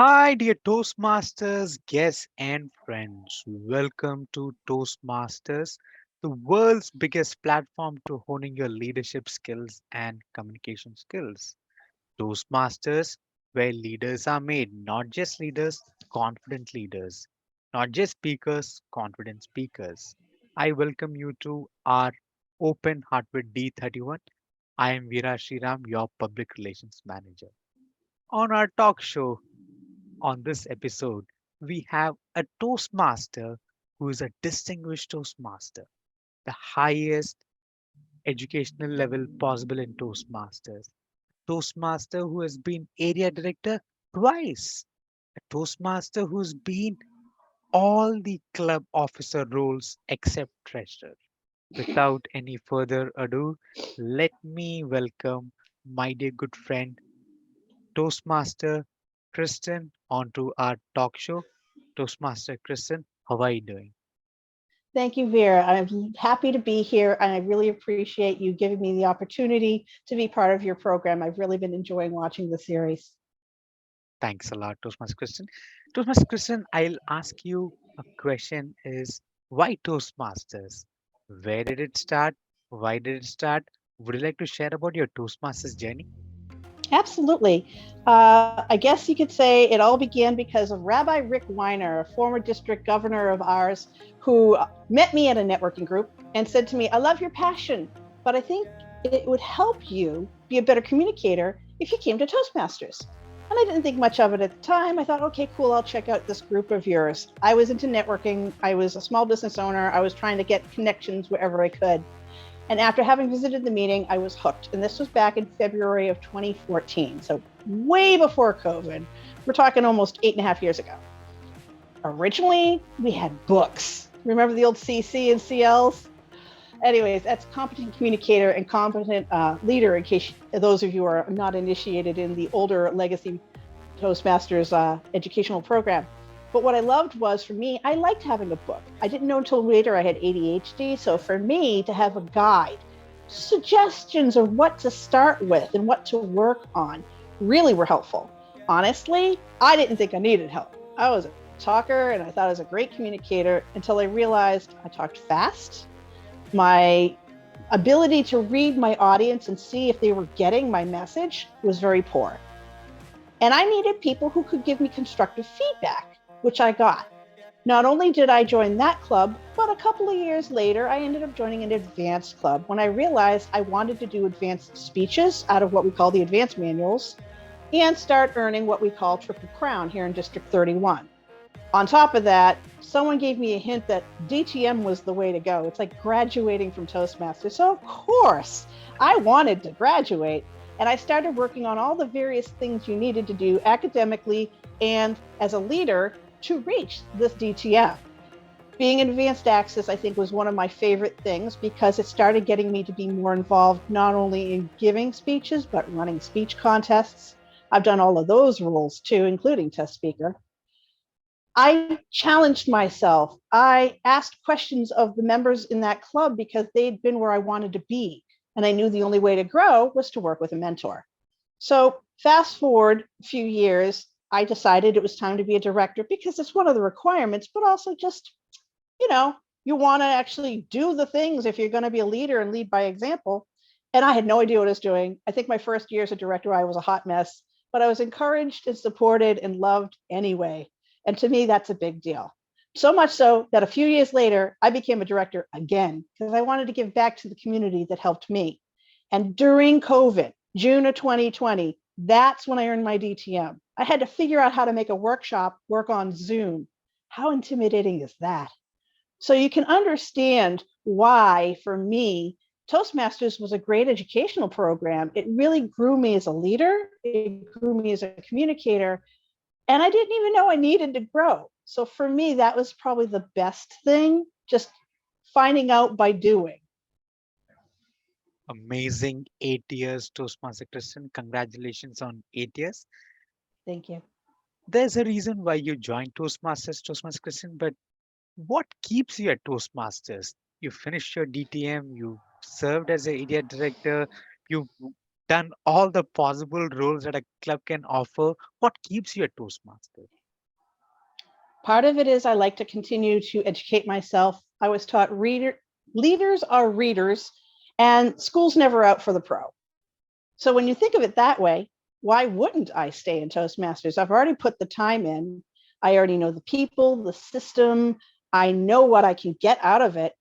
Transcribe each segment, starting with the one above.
Hi, dear Toastmasters, guests, and friends. Welcome to Toastmasters, the world's biggest platform to honing your leadership skills and communication skills. Toastmasters, where leaders are made, not just leaders, confident leaders, not just speakers, confident speakers. I welcome you to our Open Heart with D31. I am Veera Sriram, your public relations manager. On our talk show, on this episode, we have a Toastmaster who is a distinguished Toastmaster, the highest educational level possible in Toastmasters. Toastmaster who has been area director twice, a Toastmaster who's been all the club officer roles except treasurer. Without any further ado, let me welcome my dear good friend Toastmaster Kristen onto our talk show. Toastmaster Kristen, how are you doing? Thank you, Vera. I'm happy to be here, and I really appreciate you giving me the opportunity to be part of your program. I've really been enjoying watching the series. Thanks a lot, Toastmaster Kristen. Toastmaster Kristen, I'll ask you a question is why Toastmasters? Where did it start? Why did it start? Would you like to share about your Toastmasters journey? Absolutely. I guess you could say it all began because of Rabbi Rick Weiner, a former district governor of ours, who met me at a networking group and said to me, I love your passion, but I think it would help you be a better communicator if you came to Toastmasters. And I didn't think much of it at the time. I thought, okay, cool, I'll check out this group of yours. I was into networking. I was a small business owner. I was trying to get connections wherever I could. And after having visited the meeting, I was hooked. And this was back in February of 2014. So way before COVID. We're talking almost 8.5 years ago. Originally, we had books. Remember the old CC and CLs? Anyways, that's competent communicator and competent leader, in case those of you are not initiated in the older legacy Toastmasters educational program. But what I loved was, for me, I liked having a book. I didn't know until later I had ADHD. So for me to have a guide, suggestions of what to start with and what to work on really were helpful. Honestly, I didn't think I needed help. I was a talker and I thought I was a great communicator until I realized I talked fast. My ability to read my audience and see if they were getting my message was very poor. And I needed people who could give me constructive feedback, which I got. Not only did I join that club, but a couple of years later, I ended up joining an advanced club when I realized I wanted to do advanced speeches out of what we call the advanced manuals and start earning what we call Triple Crown here in District 31. On top of that, someone gave me a hint that DTM was the way to go. It's like graduating from Toastmasters. So, of course, I wanted to graduate. And I started working on all the various things you needed to do academically and as a leader to reach this DTM. Being in advanced access, I think, was one of my favorite things because it started getting me to be more involved not only in giving speeches, but running speech contests. I've done all of those roles too, including test speaker. I challenged myself. I asked questions of the members in that club because they'd been where I wanted to be. And I knew the only way to grow was to work with a mentor. So fast forward a few years, I decided it was time to be a director because it's one of the requirements, but also just, you know, you want to actually do the things if you're going to be a leader and lead by example. And I had no idea what I was doing. I think my first year as a director, I was a hot mess, but I was encouraged and supported and loved anyway. And to me, that's a big deal. So much so that a few years later, I became a director again because I wanted to give back to the community that helped me. And during COVID, June of 2020, that's when I earned my DTM. I had to figure out how to make a workshop work on Zoom. How intimidating is that? So you can understand why, for me, Toastmasters was a great educational program. It really grew me as a leader, it grew me as a communicator, and I didn't even know I needed to grow. So for me, that was probably the best thing, just finding out by doing. Amazing 8 years, Toastmaster Kristen. Congratulations on 8 years. Thank you. There's a reason why you joined Toastmasters, Toastmaster Kristen, but what keeps you at Toastmasters? You finished your DTM, you served as an area director, you done all the possible roles that a club can offer. What keeps you a Toastmaster? Part of it is I like to continue to educate myself. I was taught leaders are readers, and school's never out for the pro. So when you think of it that way, why wouldn't I stay in Toastmasters? I've already put the time in. I already know the people, the system. I know what I can get out of it,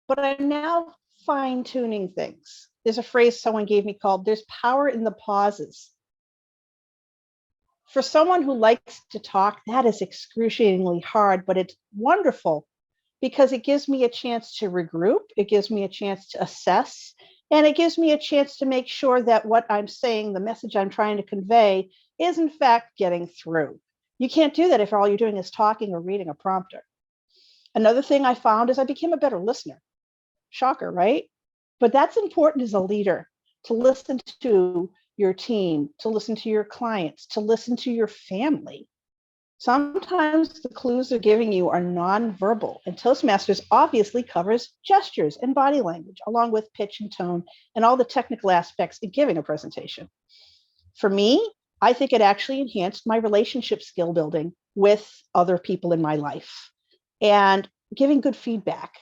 but I'm now fine tuning things. There's a phrase someone gave me called there's power in the pauses. For someone who likes to talk, that is excruciatingly hard, but it's wonderful because it gives me a chance to regroup. It gives me a chance to assess, and it gives me a chance to make sure that what I'm saying, the message I'm trying to convey, is in fact getting through. You can't do that if all you're doing is talking or reading a prompter. Another thing I found is I became a better listener. Shocker, right? But that's important as a leader, to listen to your team, to listen to your clients, to listen to your family. Sometimes the clues they're giving you are nonverbal, and Toastmasters obviously covers gestures and body language, along with pitch and tone and all the technical aspects in giving a presentation. For me, I think it actually enhanced my relationship skill building with other people in my life and giving good feedback.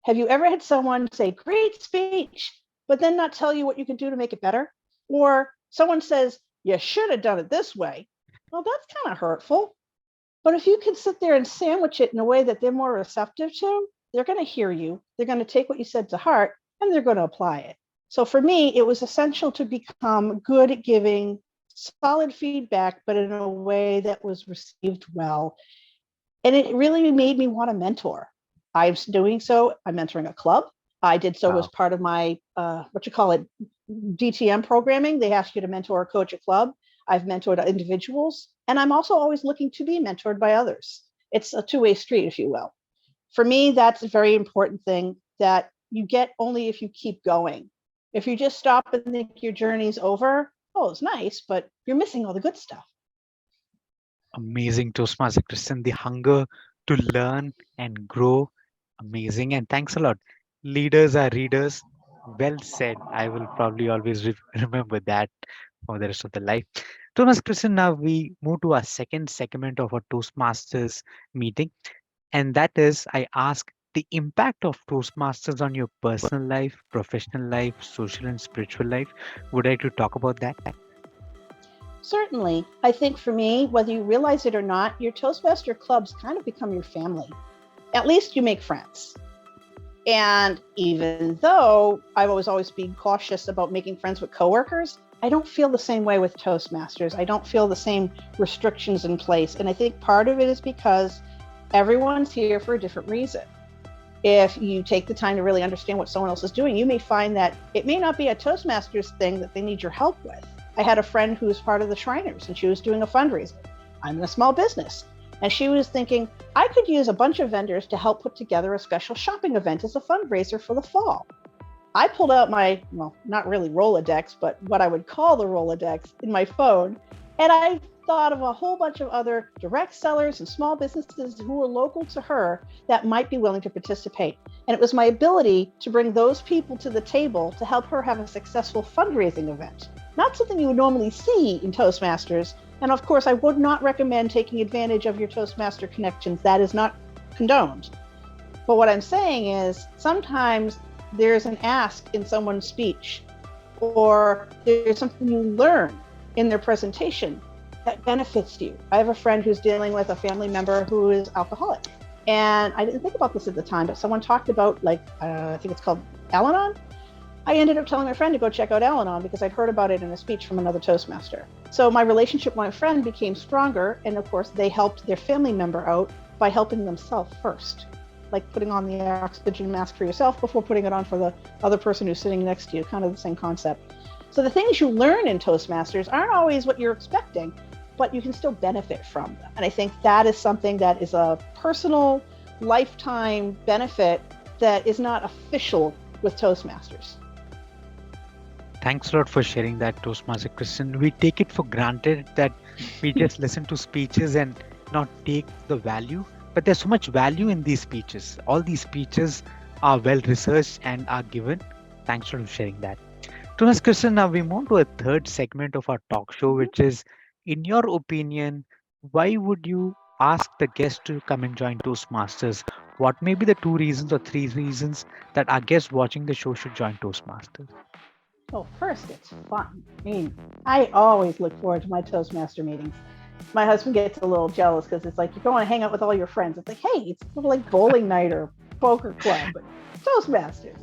Have you ever had someone say, great speech, but then not tell you what you can do to make it better? Or someone says, you should have done it this way. Well, that's kind of hurtful. But if you can sit there and sandwich it in a way that they're more receptive to, they're going to hear you, they're going to take what you said to heart, and they're going to apply it. So for me, it was essential to become good at giving solid feedback, but in a way that was received well. And it really made me want to mentor. I'm doing so. I'm mentoring a club. I did so as Wow. part of my, DTM programming. They ask you to mentor or coach a club. I've mentored individuals, and I'm also always looking to be mentored by others. It's a two-way street, if you will. For me, that's a very important thing that you get only if you keep going. If you just stop and think your journey's over, oh, it's nice, but you're missing all the good stuff. Amazing Toastmaster Kristen, the hunger to learn and grow. Amazing. And thanks a lot. Leaders are readers. Well said. I will probably always remember that for the rest of the life. Thomas Kristen, now we move to our second segment of our Toastmasters meeting. And that is, I ask the impact of Toastmasters on your personal life, professional life, social and spiritual life. Would I like to talk about that? Certainly, I think for me, whether you realize it or not, your Toastmaster clubs kind of become your family. At least you make friends. And even though I've always been cautious about making friends with coworkers, I don't feel the same way with Toastmasters. I don't feel the same restrictions in place. And I think part of it is because everyone's here for a different reason. If you take the time to really understand what someone else is doing, you may find that it may not be a Toastmasters thing that they need your help with. I had a friend who was part of the Shriners, and she was doing a fundraiser. I'm in a small business. And she was thinking, I could use a bunch of vendors to help put together a special shopping event as a fundraiser for the fall. I pulled out my, well, not really Rolodex, but what I would call the Rolodex in my phone. And I thought of a whole bunch of other direct sellers and small businesses who were local to her that might be willing to participate. And it was my ability to bring those people to the table to help her have a successful fundraising event. Not something you would normally see in Toastmasters. And of course, I would not recommend taking advantage of your Toastmaster connections. That is not condoned. But what I'm saying is sometimes there's an ask in someone's speech, or there's something you learn in their presentation that benefits you. I have a friend who's dealing with a family member who is alcoholic. And I didn't think about this at the time, but someone talked about, I think it's called Al-Anon. I ended up telling my friend to go check out Al-Anon because I'd heard about it in a speech from another Toastmaster. So my relationship with my friend became stronger. And of course, they helped their family member out by helping themselves first, like putting on the oxygen mask for yourself before putting it on for the other person who's sitting next to you, kind of the same concept. So the things you learn in Toastmasters aren't always what you're expecting, but you can still benefit from them. And I think that is something that is a personal lifetime benefit that is not official with Toastmasters. Thanks a lot for sharing that, Toastmaster Kristen. We take it for granted that we just listen to speeches and not take the value, but there's so much value in these speeches. All these speeches are well researched and are given. Thanks for sharing that. Thomas Kristen, now we move to a third segment of our talk show, Mhm. which is, in your opinion, why would you ask the guest to come and join Toastmasters? What may be the two reasons or three reasons that our guests watching the show should join Toastmasters? Well, first, it's fun. I mean, I always look forward to my Toastmaster meetings. My husband gets a little jealous because it's like you go and hang out with all your friends. It's like, hey, it's sort of like bowling night or poker club, but Toastmasters.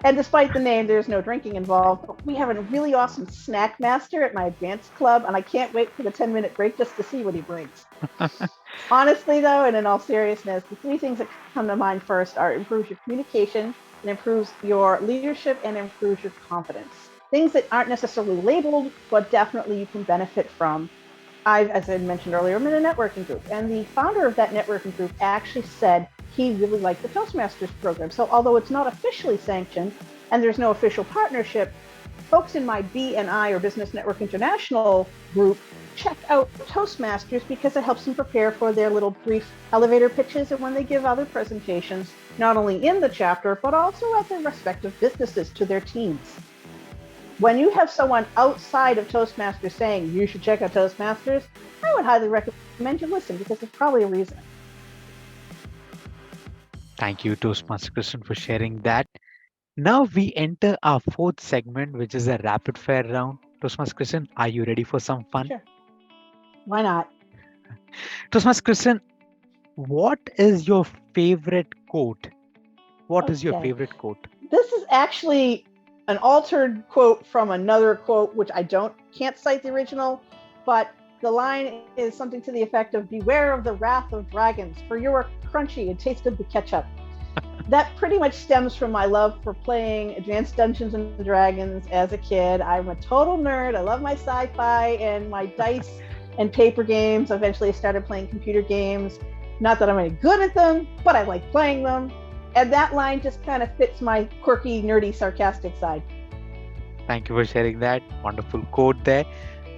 And despite the name, there's no drinking involved. But we have a really awesome snack master at my advanced club, and I can't wait for the 10-minute break just to see what he brings. Honestly, though, and in all seriousness, the three things that come to mind first are improves your communication, it improves your leadership, and improves your confidence. Things that aren't necessarily labeled, but definitely you can benefit from. As I mentioned earlier, I'm in a networking group, and the founder of that networking group actually said he really liked the Toastmasters program. So although it's not officially sanctioned and there's no official partnership, folks in my BNI or Business Network International group check out Toastmasters because it helps them prepare for their little brief elevator pitches and when they give other presentations, not only in the chapter, but also at their respective businesses to their teams. When you have someone outside of Toastmasters saying you should check out Toastmasters, I would highly recommend you listen because there's probably a reason. Thank you, Toastmaster Kristen, for sharing that. Now we enter our fourth segment, which is a rapid fire round. Toastmaster Kristen, are you ready for some fun? Sure. Why not? Toastmaster Kristen, what is your favorite quote? What is your Okay. favorite quote? This is actually an altered quote from another quote, which I can't cite the original, but the line is something to the effect of "Beware of the wrath of dragons, for you are crunchy and taste good with ketchup." That pretty much stems from my love for playing Advanced Dungeons and Dragons as a kid. I'm a total nerd. I love my sci-fi and my dice and paper games. Eventually, I started playing computer games. Not that I'm any good at them, but I like playing them. And that line just kind of fits my quirky, nerdy, sarcastic side. Thank you for sharing that wonderful quote there.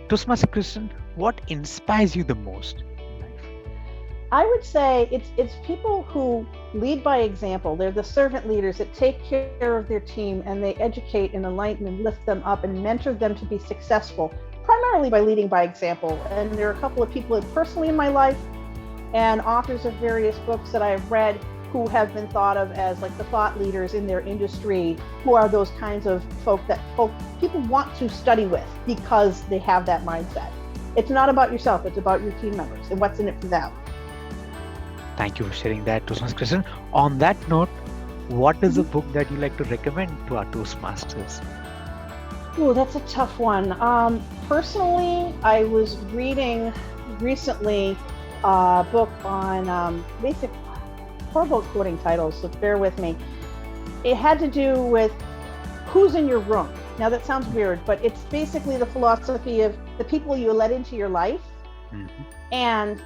Toastmaster Kristen, what inspires you the most in life? I would say it's people who lead by example. They're the servant leaders that take care of their team and they educate and enlighten and lift them up and mentor them to be successful, primarily by leading by example. And there are a couple of people personally in my life and authors of various books that I've read who have been thought of as like the thought leaders in their industry, who are those kinds of folk that people want to study with because they have that mindset. It's not about yourself, it's about your team members and what's in it for them. Thank you for sharing that, Toastmaster Kristen. On that note, what is a book that you like to recommend to our Toastmasters? Ooh, that's a tough one. Personally, I was reading recently a book on basic horrible quoting titles, so bear with me. It had to do with who's in your room. Now that sounds weird, but it's basically the philosophy of the people you let into your life. Mm-hmm. And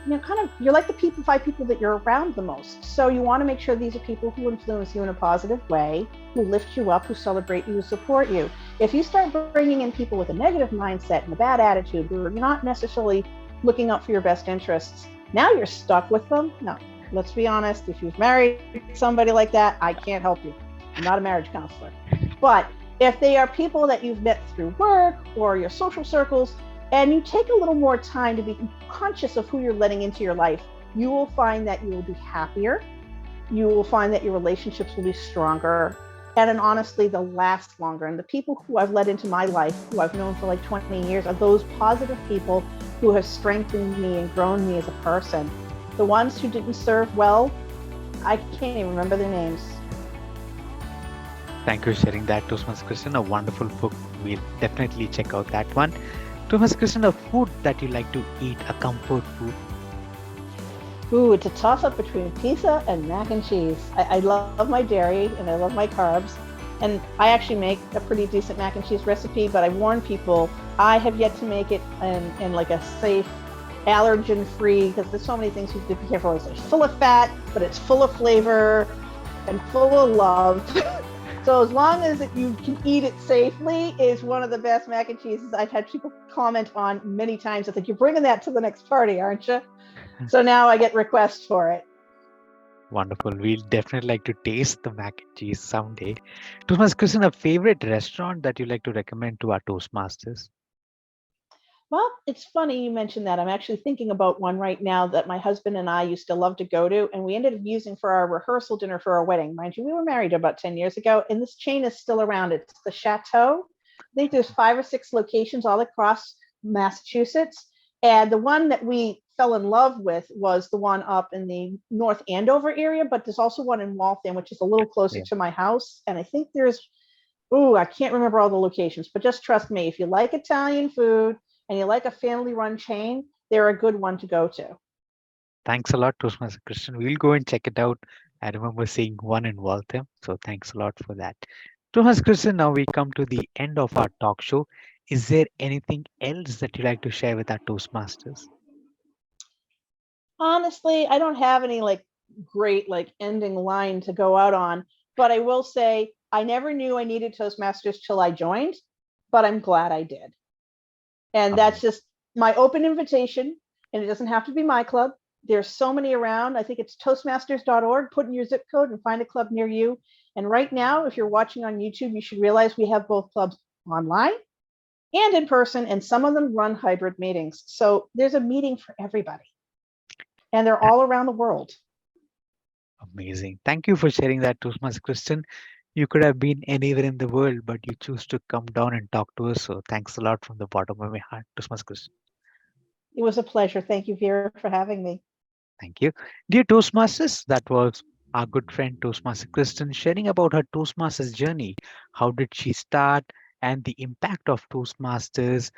you're like the five people that you're around the most. So you want to make sure these are people who influence you in a positive way, who lift you up, who celebrate you, who support you. If you start bringing in people with a negative mindset and a bad attitude, who are not necessarily looking out for your best interests, now you're stuck with them. No, let's be honest. If you've married somebody like that, I can't help you. I'm not a marriage counselor. But if they are people that you've met through work or your social circles, and you take a little more time to be conscious of who you're letting into your life, you will find that you will be happier. You will find that your relationships will be stronger. And honestly, they'll last longer. And the people who I've let into my life, who I've known for like 20 years, are those positive people who have strengthened me and grown me as a person. The ones who didn't serve well, I can't even remember their names. Thank you for sharing that, Toastmaster Kristen. A wonderful book. We'll definitely check out that one. Toastmaster Kristen, a food that you like to eat, a comfort food. Ooh, it's a toss-up between pizza and mac and cheese. I love my dairy and I love my carbs. And I actually make a pretty decent mac and cheese recipe, but I warn people, I have yet to make it in like a safe, allergen-free, because there's so many things you have to be careful with. It's full of fat, but it's full of flavor and full of love. So as long as you can eat it safely, is one of the best mac and cheeses I've had people comment on many times. I think you're bringing that to the next party, aren't you? So now I get requests for it. Wonderful. We'll definitely like to taste the mac and cheese someday. Toastmasters, Kristen, a favorite restaurant that you like to recommend to our Toastmasters? Well, it's funny you mentioned that. I'm actually thinking about one right now that my husband and I used to love to go to, and we ended up using for our rehearsal dinner for our wedding. Mind you, we were married about 10 years ago, and this chain is still around. It's the Chateau. I think there's 5 or 6 locations all across Massachusetts. And the one that we fell in love with was the one up in the North Andover area, but there's also one in Waltham, which is a little closer Yeah. to my house. And I think there's, I can't remember all the locations, but just trust me, if you like Italian food and you like a family run chain, they're a good one to go to. Thanks a lot, Toastmaster Kristen. We'll go and check it out. I remember seeing one in Waltham, so thanks a lot for that. Toastmaster Kristen, now we come to the end of our talk show. Is there anything else that you'd like to share with our Toastmasters? Honestly, I don't have any like great like ending line to go out on, but I will say I never knew I needed Toastmasters till I joined, but I'm glad I did. And that's Amazing. just my open invitation. And it doesn't have to be my club. There's so many around. I think it's toastmasters.org. Put in your zip code and find a club near you. And right now, if you're watching on YouTube, you should realize we have both clubs online and in person, and some of them run hybrid meetings. So there's a meeting for everybody, and they're all around the world. Amazing. Thank you for sharing that, Toastmaster Kristen. You could have been anywhere in the world, but you choose to come down and talk to us. So thanks a lot from the bottom of my heart, Toastmaster Kristen. It was a pleasure. Thank you, Vera, for having me. Thank you. Dear Toastmasters, that was our good friend Toastmaster Kristen sharing about her Toastmasters journey. How did she start and the impact of Toastmasters,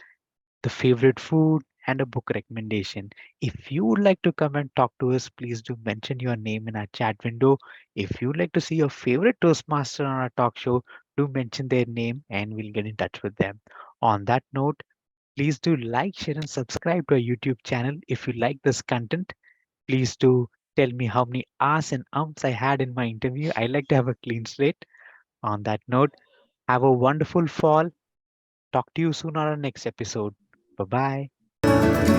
the favorite food, and a book recommendation. If you would like to come and talk to us, please do mention your name in our chat window. If you'd like to see your favorite Toastmaster on our talk show, do mention their name and we'll get in touch with them. On that note, please do like, share, and subscribe to our YouTube channel. If you like this content, please do tell me how many ahs and ums I had in my interview. I like to have a clean slate. On that note, have a wonderful fall. Talk to you soon on our next episode. Bye bye.